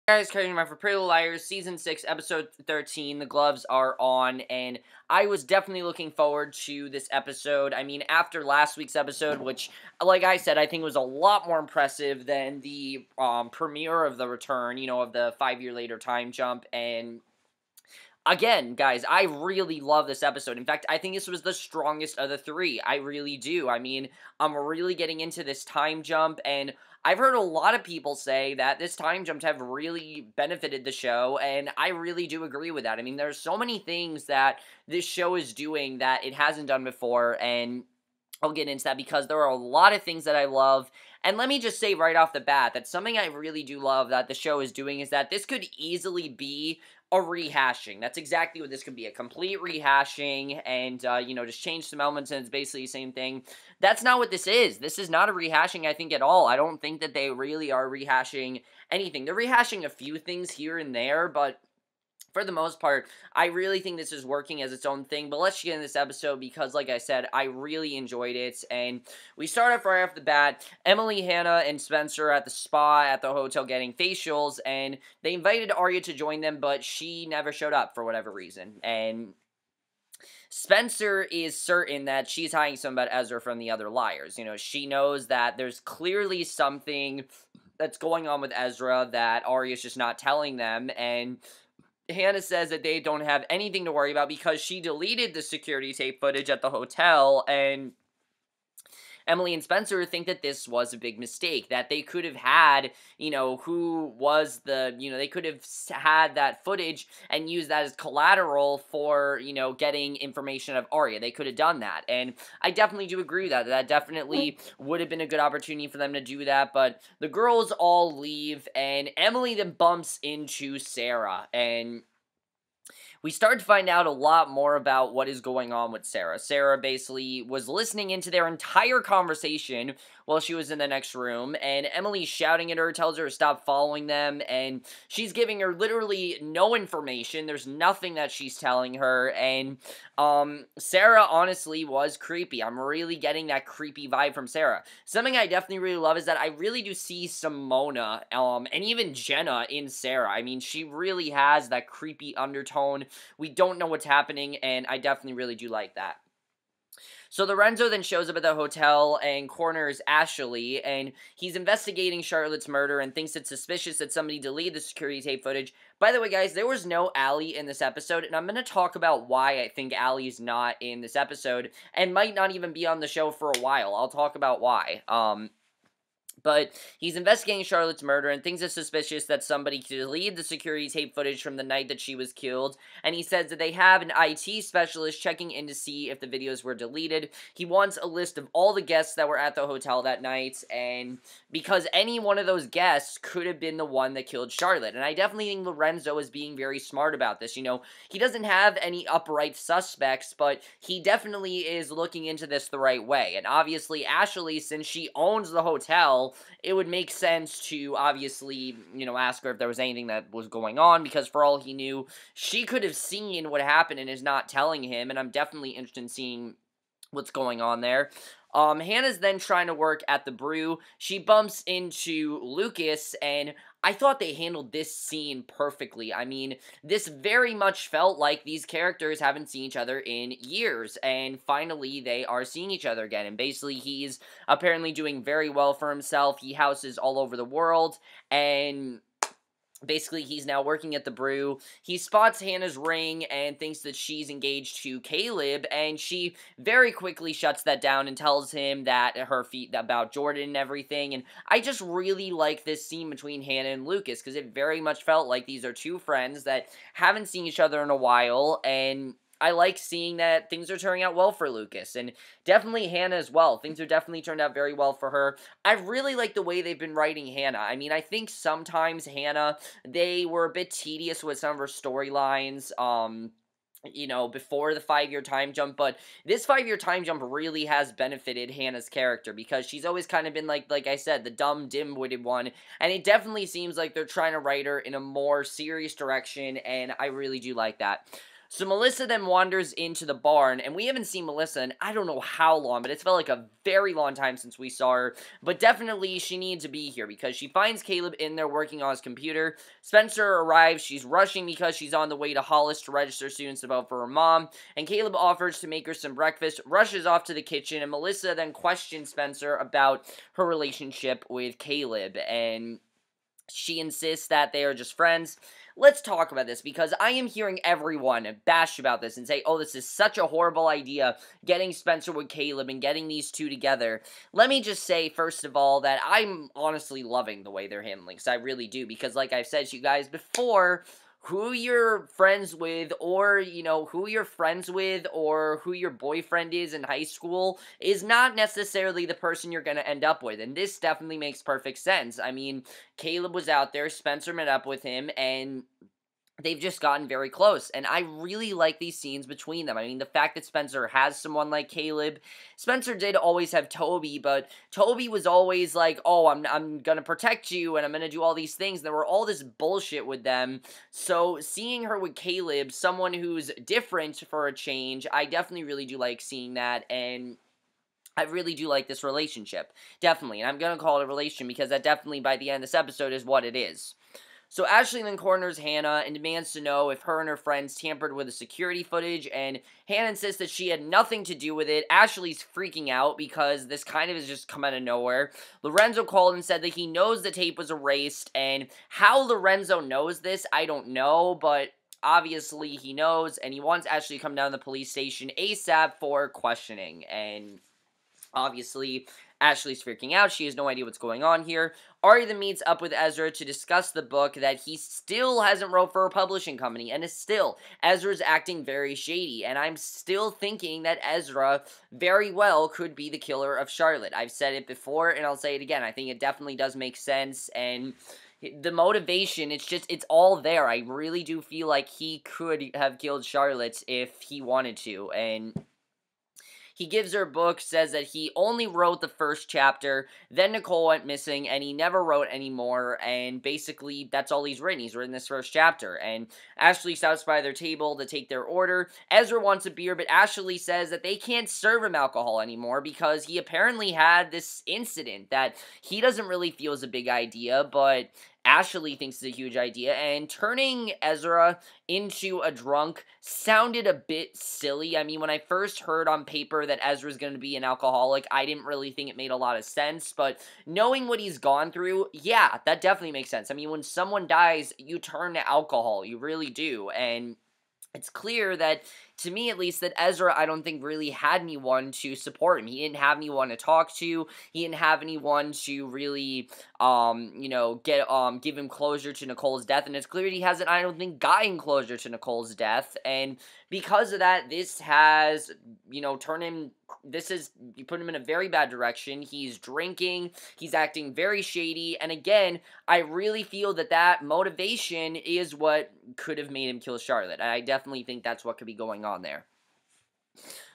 Guys, Cutting for Pretty Little Liars, Season 6, Episode 13, the gloves are on, and I was definitely looking forward to this episode. I mean, after last week's episode, which, like I said, I think was a lot more impressive than the premiere of The Return, of the 5-year later time jump, and again, guys, I really love this episode. In fact, I think this was the strongest of the three. I really do. I mean, I'm really getting into this time jump, and I've heard a lot of people say that this time jumps have really benefited the show, and I really do agree with that. I mean, there's so many things that this show is doing that it hasn't done before, and I'll get into that because there are a lot of things that I love. And let me just say right off the bat that something I really do love that the show is doing is that this could easily be a rehashing. That's exactly what this could be, a complete rehashing, and, just change some elements, and it's basically the same thing. That's not what this is. This is not a rehashing, I think, at all. I don't think that they really are rehashing anything. They're rehashing a few things here and there, but for the most part, I really think this is working as its own thing, but let's get in this episode because, like I said, I really enjoyed it, and we start off right off the bat. Emily, Hannah, and Spencer at the spa at the hotel getting facials, and they invited Arya to join them, but she never showed up for whatever reason, and Spencer is certain that she's hiding something about Ezra from the other liars. She knows that there's clearly something that's going on with Ezra that Arya's just not telling them, and Hannah says that they don't have anything to worry about because she deleted the security tape footage at the hotel, and Emily and Spencer think that this was a big mistake, that they could have had, who was they could have had that footage and used that as collateral for, getting information of Arya. They could have done that, and I definitely do agree with that. That definitely would have been a good opportunity for them to do that, but the girls all leave, and Emily then bumps into Sarah, and we start to find out a lot more about what is going on with Sarah. Sarah basically was listening into their entire conversation while she was in the next room, and Emily's shouting at her, tells her to stop following them, and she's giving her literally no information. There's nothing that she's telling her, and Sarah honestly was creepy. I'm really getting that creepy vibe from Sarah. Something I definitely really love is that I really do see Simona, and even Jenna in Sarah. I mean, she really has that creepy undertone. We don't know what's happening, and I definitely really do like that. So Lorenzo then shows up at the hotel and corners Ashley, and he's investigating Charlotte's murder and thinks it's suspicious that somebody deleted the security tape footage. By the way, guys, there was no Allie in this episode, and I'm going to talk about why I think Allie's not in this episode, and might not even be on the show for a while. I'll talk about why. But he's investigating Charlotte's murder and thinks it's suspicious that somebody deleted the security tape footage from the night that she was killed. And he says that they have an IT specialist checking in to see if the videos were deleted. He wants a list of all the guests that were at the hotel that night, and because any one of those guests could have been the one that killed Charlotte. And I definitely think Lorenzo is being very smart about this. He doesn't have any upright suspects, but he definitely is looking into this the right way. And obviously, Ashley, since she owns the hotel, it would make sense to obviously, ask her if there was anything that was going on, because for all he knew, she could have seen what happened and is not telling him, and I'm definitely interested in seeing what's going on there. Hannah's then trying to work at the brew. She bumps into Lucas, and I thought they handled this scene perfectly. I mean, this very much felt like these characters haven't seen each other in years, and finally they are seeing each other again, and basically he's apparently doing very well for himself. He houses all over the world, and basically, he's now working at the brew. He spots Hannah's ring and thinks that she's engaged to Caleb, and she very quickly shuts that down and tells him that about Jordan and everything. And I just really like this scene between Hannah and Lucas, because it very much felt like these are two friends that haven't seen each other in a while, and I like seeing that things are turning out well for Lucas, and definitely Hannah as well. Things are definitely turned out very well for her. I really like the way they've been writing Hannah. I mean, I think sometimes Hannah, they were a bit tedious with some of her storylines, before the 5-year time jump, but this 5-year time jump really has benefited Hannah's character, because she's always kind of been like I said, the dumb, dim-witted one, and it definitely seems like they're trying to write her in a more serious direction, and I really do like that. So Melissa then wanders into the barn, and we haven't seen Melissa in I don't know how long, but it's felt like a very long time since we saw her. But definitely she needs to be here because she finds Caleb in there working on his computer. Spencer arrives. She's rushing because she's on the way to Hollis to register students to vote for her mom. And Caleb offers to make her some breakfast, rushes off to the kitchen, and Melissa then questions Spencer about her relationship with Caleb. And she insists that they are just friends. Let's talk about this because I am hearing everyone bash about this and say, oh, this is such a horrible idea, getting Spencer with Caleb and getting these two together. Let me just say, first of all, that I'm honestly loving the way they're handling this. I really do because, like I've said to you guys before, who you're friends with or, who you're friends with or who your boyfriend is in high school is not necessarily the person you're going to end up with. And this definitely makes perfect sense. I mean, Caleb was out there, Spencer met up with him, and they've just gotten very close, and I really like these scenes between them. I mean, the fact that Spencer has someone like Caleb. Spencer did always have Toby, but Toby was always like, oh, I'm gonna protect you, and I'm gonna do all these things. There were all this bullshit with them, so seeing her with Caleb, someone who's different for a change, I definitely really do like seeing that, and I really do like this relationship. Definitely, and I'm gonna call it a relation because that definitely, by the end of this episode, is what it is. So Ashley then corners Hannah and demands to know if her and her friends tampered with the security footage, and Hannah insists that she had nothing to do with it. Ashley's freaking out because this kind of has just come out of nowhere. Lorenzo called and said that he knows the tape was erased, and how Lorenzo knows this, I don't know, but obviously he knows, and he wants Ashley to come down to the police station ASAP for questioning, and obviously, Ashley's freaking out. She has no idea what's going on here. Ari then meets up with Ezra to discuss the book that he still hasn't wrote for a publishing company. And Ezra's acting very shady. And I'm still thinking that Ezra very well could be the killer of Charlotte. I've said it before and I'll say it again. I think it definitely does make sense. And the motivation, it's all there. I really do feel like he could have killed Charlotte if he wanted to. And he gives her a book, says that he only wrote the first chapter, then Nicole went missing, and he never wrote anymore, and basically, that's all he's written. He's written this first chapter, and Ashley stops by their table to take their order. Ezra wants a beer, but Ashley says that they can't serve him alcohol anymore because he apparently had this incident that he doesn't really feel is a big idea, but Ashley thinks it's a huge idea, and turning Ezra into a drunk sounded a bit silly. I mean, when I first heard on paper that Ezra's going to be an alcoholic, I didn't really think it made a lot of sense, but knowing what he's gone through, yeah, that definitely makes sense. I mean, when someone dies, you turn to alcohol, you really do, and it's clear that, to me at least, that Ezra, I don't think, really had anyone to support him. He didn't have anyone to talk to. He didn't have anyone to really, give him closure to Nicole's death. And it's clear he hasn't, I don't think, gotten closure to Nicole's death. And because of that, this has, put him in a very bad direction. He's drinking. He's acting very shady. And again, I really feel that motivation is what could have made him kill Charlotte. I definitely think that's what could be going on there.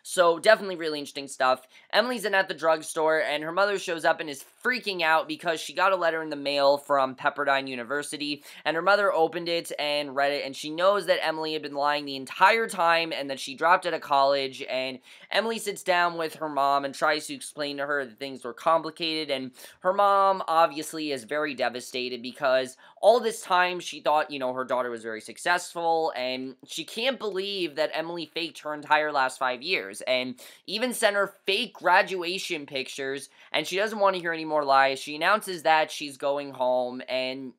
So, definitely really interesting stuff. Emily's in at the drugstore, and her mother shows up and is freaking out because she got a letter in the mail from Pepperdine University, and her mother opened it and read it, and she knows that Emily had been lying the entire time and that she dropped out of college, and Emily sits down with her mom and tries to explain to her that things were complicated, and her mom obviously is very devastated because all this time she thought, her daughter was very successful, and she can't believe that Emily faked her entire last 5 years, and even sent her fake graduation pictures, and she doesn't want to hear any more lies. She announces that she's going home, and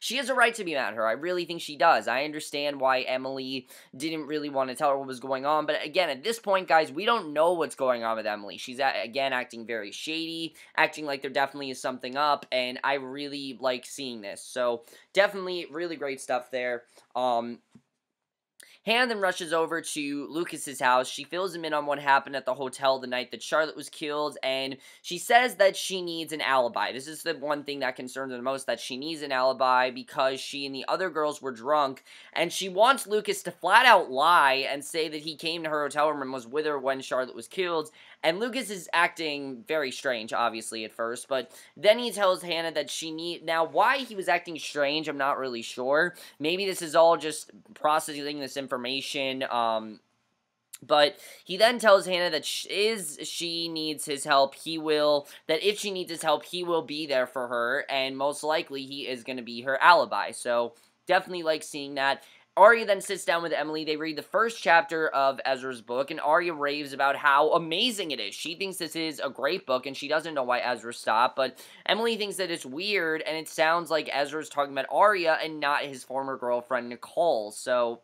she has a right to be mad at her. I really think she does. I understand why Emily didn't really want to tell her what was going on, but again, at this point, guys, we don't know what's going on with Emily. She's, again, acting very shady, acting like there definitely is something up, and I really like seeing this. So, definitely really great stuff there. Hannah then rushes over to Lucas's house. She fills him in on what happened at the hotel the night that Charlotte was killed, and she says that she needs an alibi. This is the one thing that concerns her the most, that she needs an alibi because she and the other girls were drunk, and she wants Lucas to flat out lie and say that he came to her hotel room and was with her when Charlotte was killed, And Lucas is acting very strange, obviously, at first, but then he tells Hannah that now why he was acting strange, I'm not really sure. Maybe this is all just processing this information, but he then tells Hannah that she needs his help, if she needs his help, he will be there for her, and most likely he is going to be her alibi. So, definitely like seeing that. Arya then sits down with Emily. They read the first chapter of Ezra's book, and Arya raves about how amazing it is. She thinks this is a great book, and she doesn't know why Ezra stopped, but Emily thinks that it's weird, and it sounds like Ezra's talking about Arya and not his former girlfriend, Nicole. So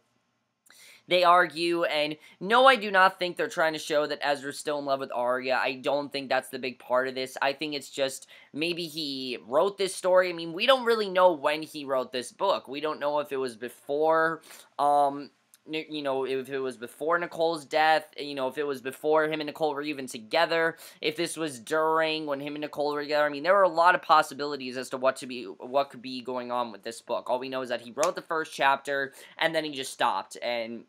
they argue, and no, I do not think they're trying to show that Ezra's still in love with Arya. I don't think that's the big part of this. I think it's just maybe he wrote this story. I mean, we don't really know when he wrote this book. We don't know if it was before, if it was before Nicole's death, if it was before him and Nicole were even together, if this was during when him and Nicole were together. I mean, there were a lot of possibilities as to what could be going on with this book. All we know is that he wrote the first chapter, and then he just stopped, and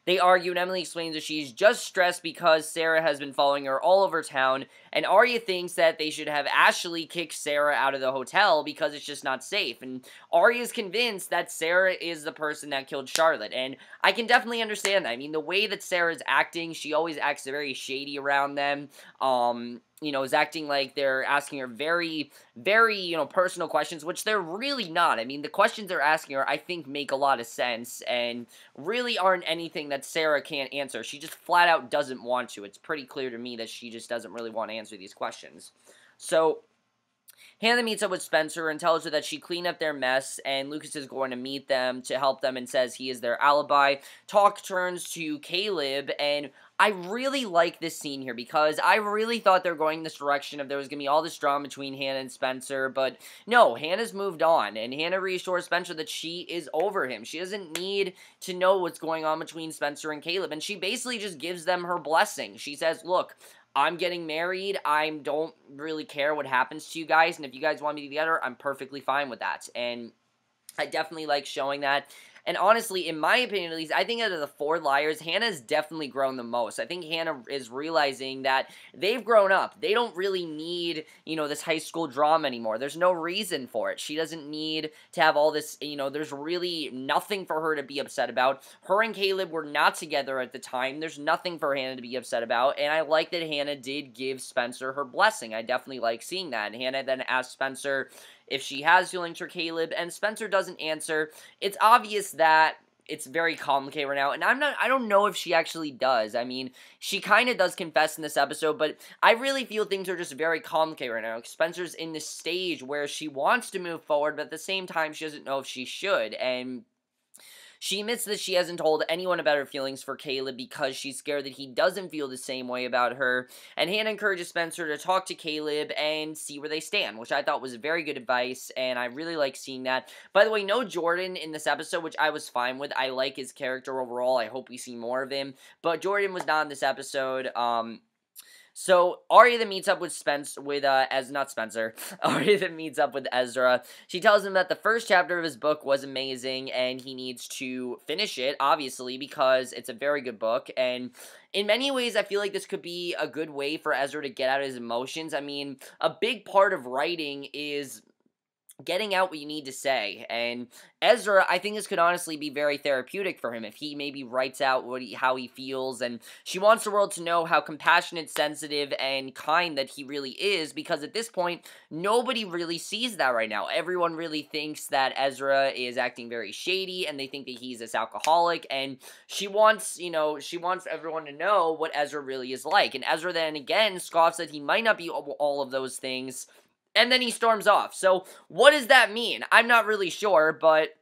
they argue, and Emily explains that she's just stressed because Sarah has been following her all over town, and Arya thinks that they should have Ashley kick Sarah out of the hotel because it's just not safe, and Arya's convinced that Sarah is the person that killed Charlotte, and I can definitely understand that. I mean, the way that Sarah's acting, she always acts very shady around them, is acting like they're asking her very, very, personal questions, which they're really not. I mean, the questions they're asking her, I think, make a lot of sense, and really aren't anything that Sarah can't answer. She just flat out doesn't want to. It's pretty clear to me that she just doesn't really want to answer these questions. So Hannah meets up with Spencer and tells her that she cleaned up their mess, and Lucas is going to meet them to help them and says he is their alibi. Talk turns to Caleb, and I really like this scene here because I really thought they were going this direction of there was going to be all this drama between Hannah and Spencer, but no, Hannah's moved on, and Hannah reassures Spencer that she is over him. She doesn't need to know what's going on between Spencer and Caleb, and she basically just gives them her blessing. She says, look, I'm getting married, I don't really care what happens to you guys, and if you guys want me together, I'm perfectly fine with that, and I definitely like showing that. And honestly, in my opinion at least, I think out of the four liars, Hannah's definitely grown the most. I think Hannah is realizing that they've grown up. They don't really need, this high school drama anymore. There's no reason for it. She doesn't need to have all this, there's really nothing for her to be upset about. Her and Caleb were not together at the time. There's nothing for Hannah to be upset about. And I like that Hannah did give Spencer her blessing. I definitely like seeing that. And Hannah then asked Spencer if she has feelings for Caleb, and Spencer doesn't answer. It's obvious that it's very complicated right now, and I don't know if she actually does. I mean, she kind of does confess in this episode, but I really feel things are just very complicated right now. Spencer's in this stage where she wants to move forward, but at the same time, she doesn't know if she should, and she admits that she hasn't told anyone about her feelings for Caleb because she's scared that he doesn't feel the same way about her, and Hannah encourages Spencer to talk to Caleb and see where they stand, which I thought was very good advice, and I really like seeing that. By the way, no Jordan in this episode, which I was fine with. I like his character overall. I hope we see more of him, but Jordan was not in this episode. So, Arya then meets up with not Spencer. Arya then meets up with Ezra. She tells him that the first chapter of his book was amazing, and he needs to finish it, obviously, because it's a very good book, and in many ways, I feel like this could be a good way for Ezra to get out his emotions. I mean, a big part of writing is getting out what you need to say, and Ezra, I think this could honestly be very therapeutic for him if he maybe writes out how he feels, and she wants the world to know how compassionate, sensitive, and kind that he really is, because at this point, nobody really sees that right now. Everyone really thinks that Ezra is acting very shady, and they think that he's this alcoholic, and she wants everyone to know what Ezra really is like, and Ezra then again scoffs that he might not be all of those things, and then he storms off. So, what does that mean? I'm not really sure, but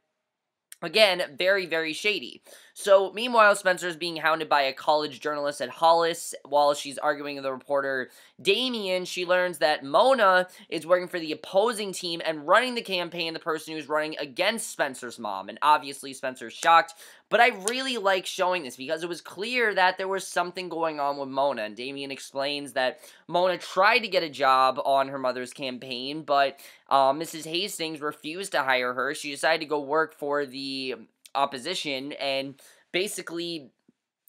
again, very, very shady. So, meanwhile, Spencer is being hounded by a college journalist at Hollis while she's arguing with the reporter Damien. She learns that Mona is working for the opposing team and running the campaign, the person who's running against Spencer's mom. And obviously, Spencer's shocked. But I really like showing this because it was clear that there was something going on with Mona. And Damien explains that Mona tried to get a job on her mother's campaign, but Mrs. Hastings refused to hire her. She decided to go work for the opposition, and basically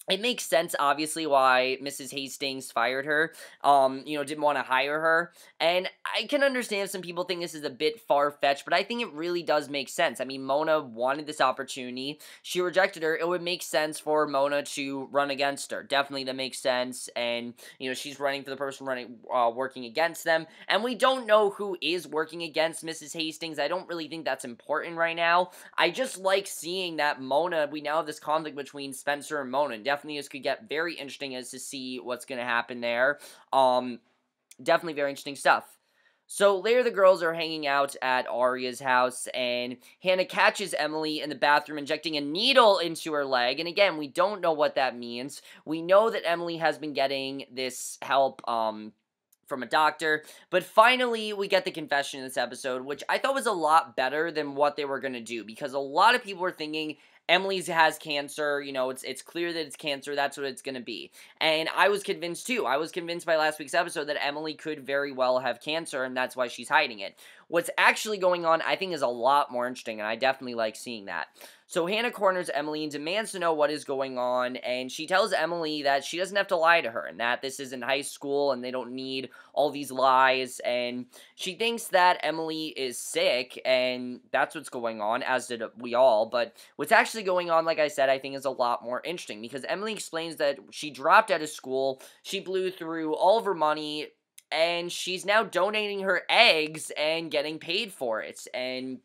it makes sense, obviously, why Mrs. Hastings fired her, didn't want to hire her, and I can understand some people think this is a bit far-fetched, but I think it really does make sense. I mean, Mona wanted this opportunity, she rejected her, it would make sense for Mona to run against her, definitely that makes sense, and, she's running for the person working against them, and we don't know who is working against Mrs. Hastings. I don't really think that's important right now. I just like seeing that we now have this conflict between Spencer and Mona, and definitely this could get very interesting as to see what's going to happen there. Definitely very interesting stuff. So later the girls are hanging out at Arya's house, and Hannah catches Emily in the bathroom injecting a needle into her leg, and again, we don't know what that means. We know that Emily has been getting this help, from a doctor, but finally we get the confession in this episode, which I thought was a lot better than what they were going to do, because a lot of people were thinking Emily's has cancer, it's clear that it's cancer, that's what it's going to be. And I was convinced too. I was convinced by last week's episode that Emily could very well have cancer, and that's why she's hiding it. What's actually going on, I think, is a lot more interesting, and I definitely like seeing that. So Hannah corners Emily and demands to know what is going on, and she tells Emily that she doesn't have to lie to her, and that this is in high school, and they don't need all these lies, and she thinks that Emily is sick, and that's what's going on, as did we all, but what's actually going on, like I said, I think is a lot more interesting, because Emily explains that she dropped out of school, she blew through all of her money, and she's now donating her eggs and getting paid for it, and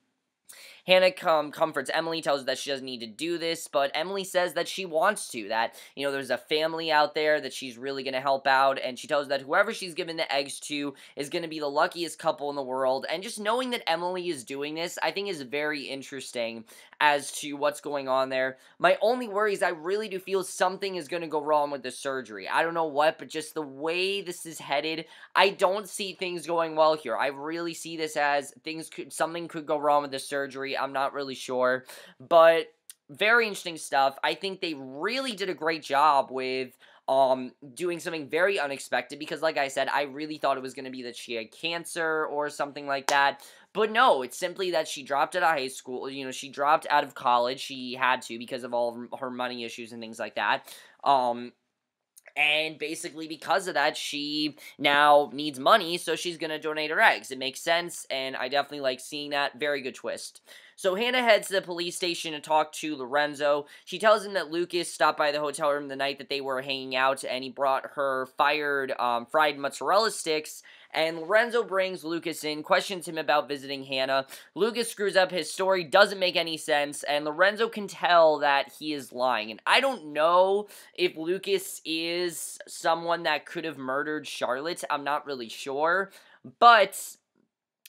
Hannah comforts Emily, tells her that she doesn't need to do this, but Emily says that she wants to, that, there's a family out there that she's really going to help out, and she tells her that whoever she's given the eggs to is going to be the luckiest couple in the world, and just knowing that Emily is doing this, I think is very interesting as to what's going on there. My only worry is I really do feel something is going to go wrong with the surgery. I don't know what, but just the way this is headed, I don't see things going well here. I really see this as something could go wrong with the surgery. I'm not really sure, but very interesting stuff. I think they really did a great job with doing something very unexpected, because like I said, I really thought it was going to be that she had cancer or something like that, but no, it's simply that she dropped out of high school, she dropped out of college, she had to because of all of her money issues and things like that, and basically because of that, she now needs money, so she's going to donate her eggs. It makes sense, and I definitely like seeing that. Very good twist. So Hannah heads to the police station to talk to Lorenzo. She tells him that Lucas stopped by the hotel room the night that they were hanging out, and he brought her fried mozzarella sticks. And Lorenzo brings Lucas in, questions him about visiting Hannah. Lucas screws up his story, doesn't make any sense, and Lorenzo can tell that he is lying. And I don't know if Lucas is someone that could have murdered Charlotte. I'm not really sure. But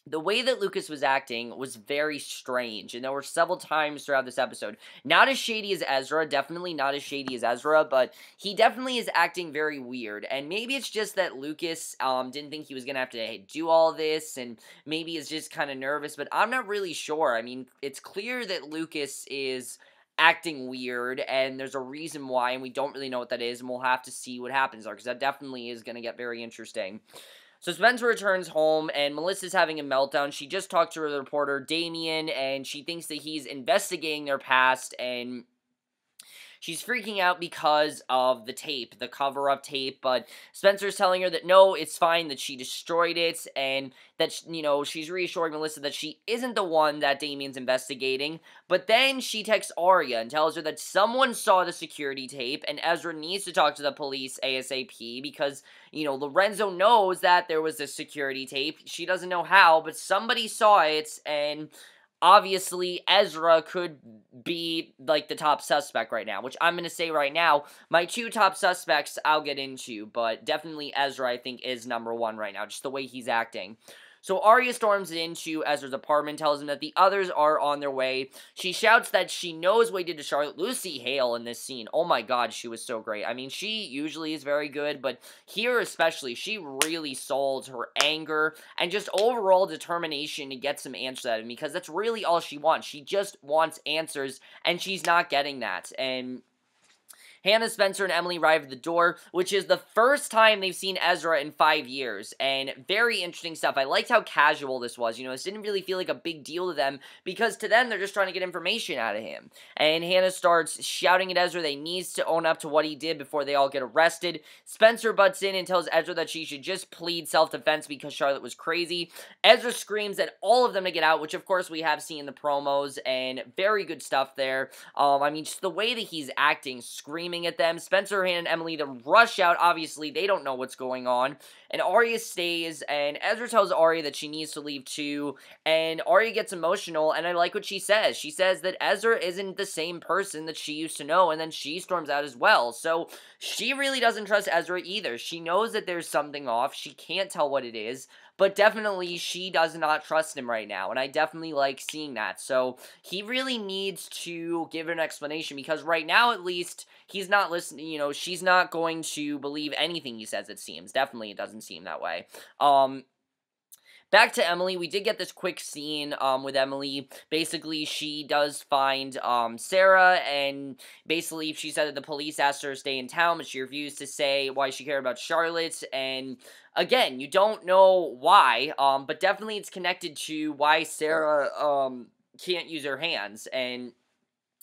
the way that Lucas was acting was very strange, and there were several times throughout this episode. Not as shady as Ezra, definitely not as shady as Ezra, but he definitely is acting very weird, and maybe it's just that Lucas didn't think he was going to have to do all this, and maybe is just kind of nervous, but I'm not really sure. I mean, it's clear that Lucas is acting weird, and there's a reason why, and we don't really know what that is, and we'll have to see what happens there, because that definitely is going to get very interesting. So Spencer returns home, and Melissa's having a meltdown. She just talked to the reporter, Damien, and she thinks that he's investigating their past, and she's freaking out because of the tape, the cover-up tape, but Spencer's telling her that no, it's fine, that she destroyed it, and that, she's reassuring Melissa that she isn't the one that Damien's investigating, but then she texts Arya and tells her that someone saw the security tape, and Ezra needs to talk to the police ASAP, because, Lorenzo knows that there was a security tape. She doesn't know how, but somebody saw it, and obviously, Ezra could be, like, the top suspect right now, which I'm going to say right now, my two top suspects I'll get into, but definitely Ezra, I think, is number one right now, just the way he's acting. So Arya storms into Ezra's apartment, tells him that the others are on their way. She shouts that she knows what he did to Charlotte. Lucy Hale in this scene, oh my god, she was so great. I mean, she usually is very good, but here especially, she really sold her anger and just overall determination to get some answers out of him, because that's really all she wants. She just wants answers, and she's not getting that, and Hannah, Spencer, and Emily arrive at the door, which is the first time they've seen Ezra in 5 years, and very interesting stuff. I liked how casual this was. This didn't really feel like a big deal to them, because to them, they're just trying to get information out of him. And Hannah starts shouting at Ezra that he needs to own up to what he did before they all get arrested. Spencer butts in and tells Ezra that she should just plead self-defense because Charlotte was crazy. Ezra screams at all of them to get out, which of course we have seen in the promos, and very good stuff there. I mean, just the way that he's acting, screaming at them. Spencer, Hannah, and Emily then rush out. Obviously, they don't know what's going on. And Arya stays, and Ezra tells Arya that she needs to leave too. And Arya gets emotional, and I like what she says. She says that Ezra isn't the same person that she used to know, and then she storms out as well. So she really doesn't trust Ezra either. She knows that there's something off. She can't tell what it is. But definitely, she does not trust him right now, and I definitely like seeing that. So, he really needs to give an explanation, because right now, at least, he's not listening, she's not going to believe anything he says, it seems. Definitely, it doesn't seem that way. Back to Emily, we did get this quick scene with Emily. Basically, she does find Sarah, and basically she said that the police asked her to stay in town, but she refused to say why she cared about Charlotte. And again, you don't know why, but definitely it's connected to why Sarah can't use her hands. And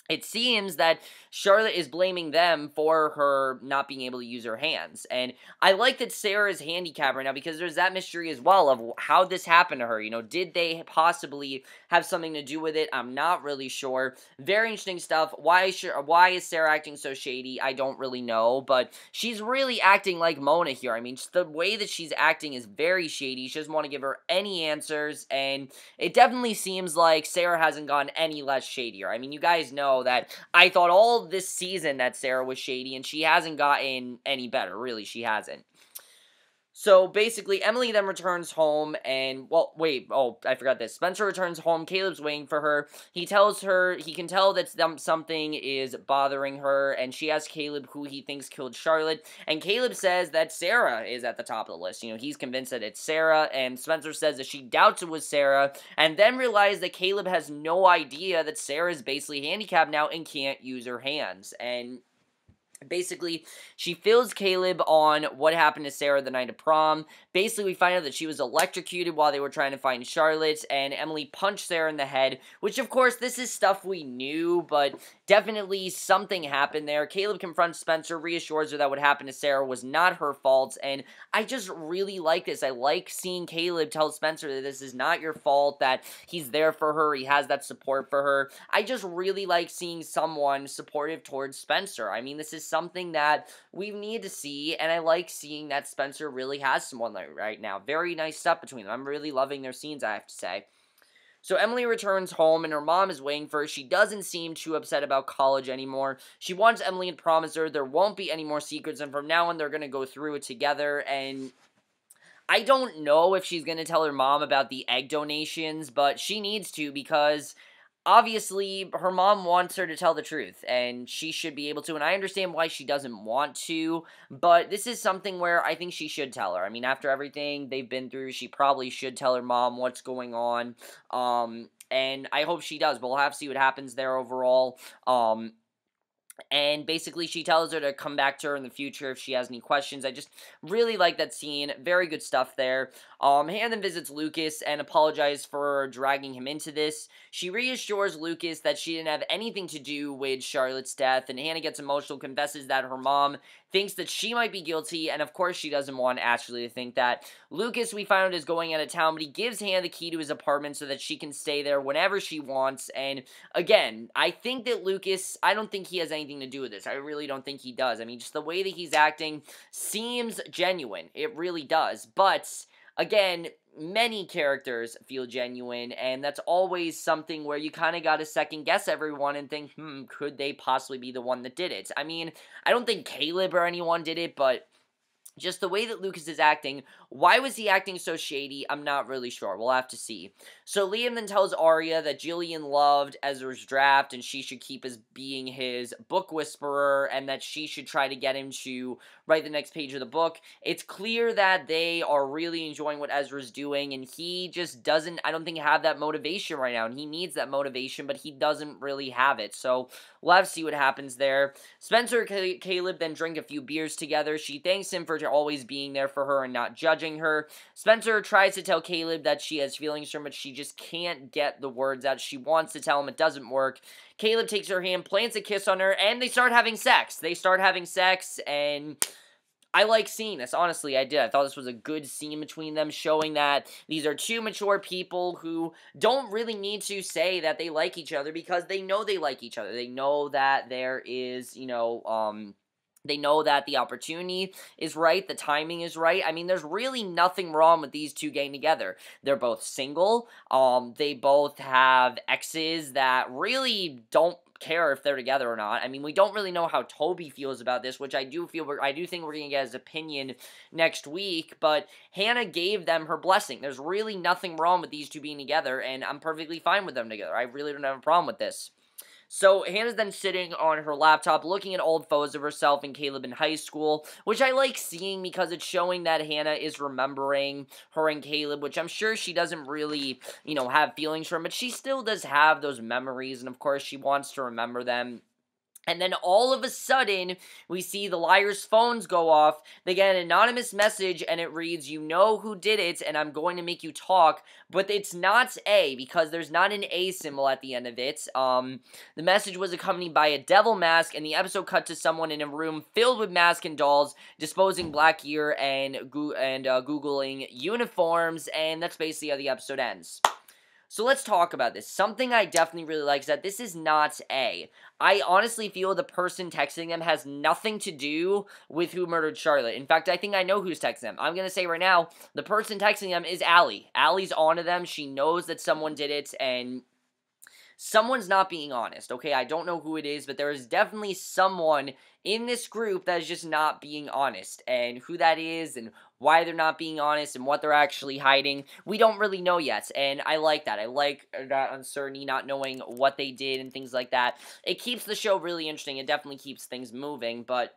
it seems that Charlotte is blaming them for her not being able to use her hands. And I like that Sarah is handicapped right now, because there's that mystery as well of how this happened to her. Did they possibly have something to do with it? I'm not really sure. Very interesting stuff. Why is Sarah acting so shady? I don't really know, but she's really acting like Mona here. I mean, just the way that she's acting is very shady. She doesn't want to give her any answers, and it definitely seems like Sarah hasn't gotten any less shadier. I mean, you guys know that I thought all this season that Sarah was shady, and she hasn't gotten any better. Really, she hasn't. So, basically, Emily then returns home, and, well, wait, oh, I forgot this. Spencer returns home, Caleb's waiting for her. He tells her, he can tell that something is bothering her, and she asks Caleb who he thinks killed Charlotte, and Caleb says that Sarah is at the top of the list. He's convinced that it's Sarah, and Spencer says that she doubts it was Sarah, and then realizes that Caleb has no idea that Sarah is basically handicapped now and can't use her hands, and basically, she fills Caleb on what happened to Sarah the night of prom. Basically, we find out that she was electrocuted while they were trying to find Charlotte, and Emily punched Sarah in the head, which, of course, this is stuff we knew, but definitely something happened there. Caleb confronts Spencer, reassures her that what happened to Sarah was not her fault, and I just really like this. I like seeing Caleb tell Spencer that this is not your fault, that he's there for her, he has that support for her. I just really like seeing someone supportive towards Spencer. I mean, this is something that we need to see, and I like seeing that Spencer really has someone like right now. Very nice stuff between them. I'm really loving their scenes, I have to say. So Emily returns home, and her mom is waiting for her. She doesn't seem too upset about college anymore. She wants Emily to promise her there won't be any more secrets, and from now on, they're going to go through it together, and I don't know if she's going to tell her mom about the egg donations, but she needs to, because obviously, her mom wants her to tell the truth, and she should be able to, and I understand why she doesn't want to, but this is something where I think she should tell her. I mean, after everything they've been through, she probably should tell her mom what's going on, and I hope she does, but we'll have to see what happens there overall. And basically, she tells her to come back to her in the future if she has any questions. I just really like that scene. Very good stuff there. Hannah then visits Lucas and apologizes for dragging him into this. She reassures Lucas that she didn't have anything to do with Charlotte's death, and Hannah gets emotional, confesses that her mom thinks that she might be guilty, and of course she doesn't want Ashley to think that. Lucas, we find out, is going out of town, but he gives Hannah the key to his apartment so that she can stay there whenever she wants, and again, I think that Lucas, I don't think he has anything to do with this. I really don't think he does. I mean, just the way that he's acting seems genuine. It really does, but again, many characters feel genuine, and that's always something where you kind of got to second guess everyone and think, could they possibly be the one that did it? I mean, I don't think Caleb or anyone did it, but just the way that Lucas is acting, why was he acting so shady? I'm not really sure. We'll have to see. So Liam then tells Arya that Jillian loved Ezra's draft and she should keep as being his book whisperer and that she should try to get him to write the next page of the book. It's clear that they are really enjoying what Ezra's doing and he just doesn't, I don't think, have that motivation right now. And he needs that motivation, but he doesn't really have it. So we'll have to see what happens there. Spencer and Caleb then drink a few beers together. She thanks him for always being there for her and not judging her. Spencer tries to tell Caleb that she has feelings for him, but she just can't get the words out. She wants to tell him, it doesn't work. Caleb takes her hand, plants a kiss on her, and they start having sex. And I like seeing this, honestly, I did. I thought this was a good scene between them, showing that these are two mature people who don't really need to say that they like each other because they know they like each other. They know that there is, they know that the opportunity is right, the timing is right. I mean, there's really nothing wrong with these two getting together. They're both single. They both have exes that really don't care if they're together or not. I mean, we don't really know how Toby feels about this, which I do think we're going to get his opinion next week, but Hannah gave them her blessing. There's really nothing wrong with these two being together, and I'm perfectly fine with them together. I really don't have a problem with this. So, Hannah's then sitting on her laptop looking at old photos of herself and Caleb in high school, which I like seeing because it's showing that Hannah is remembering her and Caleb, which I'm sure she doesn't really, have feelings for him, but she still does have those memories, and of course she wants to remember them. And then all of a sudden, we see the liars' phones go off. They get an anonymous message, and it reads, "You know who did it, and I'm going to make you talk." But it's not A, because there's not an A symbol at the end of it. The message was accompanied by a devil mask, and the episode cut to someone in a room filled with masks and dolls, disposing black gear and Googling uniforms, and that's basically how the episode ends. So let's talk about this. Something I definitely really like is that this is not A. I honestly feel the person texting them has nothing to do with who murdered Charlotte. In fact, I think I know who's texting them. I'm going to say right now, the person texting them is Allie. Allie's onto them. She knows that someone did it, and someone's not being honest, okay? I don't know who it is, but there is definitely someone in this group that is just not being honest. And who that is and why they're not being honest and what they're actually hiding, we don't really know yet. And I like that. I like that uncertainty, not knowing what they did and things like that. It keeps the show really interesting. It definitely keeps things moving, but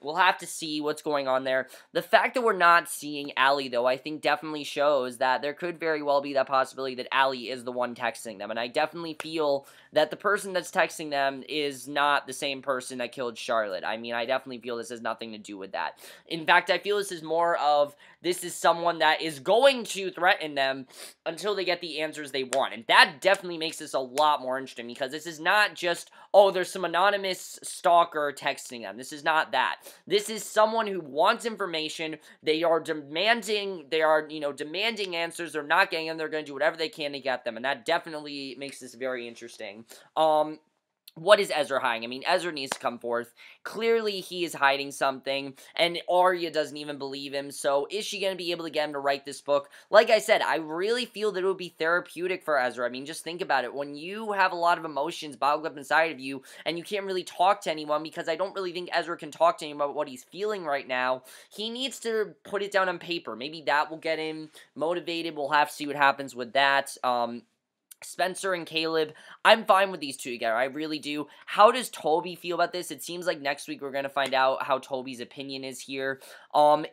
we'll have to see what's going on there. The fact that we're not seeing Allie, though, I think definitely shows that there could very well be that possibility that Allie is the one texting them. And I definitely feel that the person that's texting them is not the same person that killed Charlotte. I mean, I definitely feel this has nothing to do with that. In fact, I feel this is more of, this is someone that is going to threaten them until they get the answers they want. And that definitely makes this a lot more interesting, because this is not just, oh, there's some anonymous stalker texting them. This is not that. This is someone who wants information. They are demanding, demanding answers. They're not getting them. They're going to do whatever they can to get them. And that definitely makes this very interesting. What is Ezra hiding? I mean, Ezra needs to come forth. Clearly, he is hiding something, and Arya doesn't even believe him, so is she going to be able to get him to write this book? Like I said, I really feel that it would be therapeutic for Ezra. I mean, just think about it. When you have a lot of emotions bottled up inside of you, and you can't really talk to anyone, because I don't really think Ezra can talk to anyone about what he's feeling right now, he needs to put it down on paper. Maybe that will get him motivated. We'll have to see what happens with that. Spencer and Caleb, I'm fine with these two together. I really do. How does Toby feel about this? It seems like next week we're going to find out how Toby's opinion is here.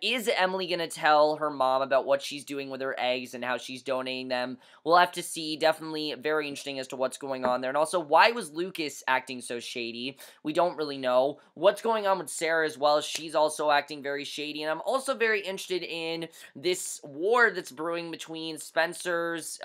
Is Emily going to tell her mom about what she's doing with her eggs and how she's donating them? We'll have to see. Definitely very interesting as to what's going on there. And also, why was Lucas acting so shady? We don't really know. What's going on with Sarah as well? She's also acting very shady. And I'm also very interested in this war that's brewing between Spencer's,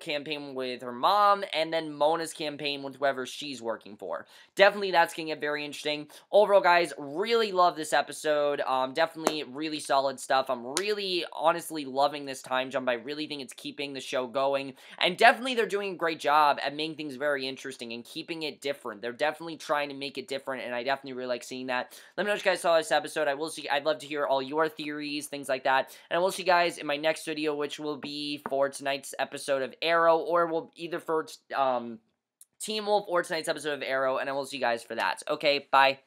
campaign with her mom, and then Mona's campaign with whoever she's working for. Definitely that's going to get very interesting. Overall, guys, really love this episode. Definitely really solid stuff. I'm really, honestly loving this time jump. I really think it's keeping the show going, and definitely they're doing a great job at making things very interesting and keeping it different. They're definitely trying to make it different, and I definitely really like seeing that. Let me know what you guys saw this episode. I'd love to hear all your theories, things like that, and I will see you guys in my next video, which will be for tonight's episode of Arrow, or will either for Teen Wolf or tonight's episode of Arrow, and I will see you guys for that. Okay, bye.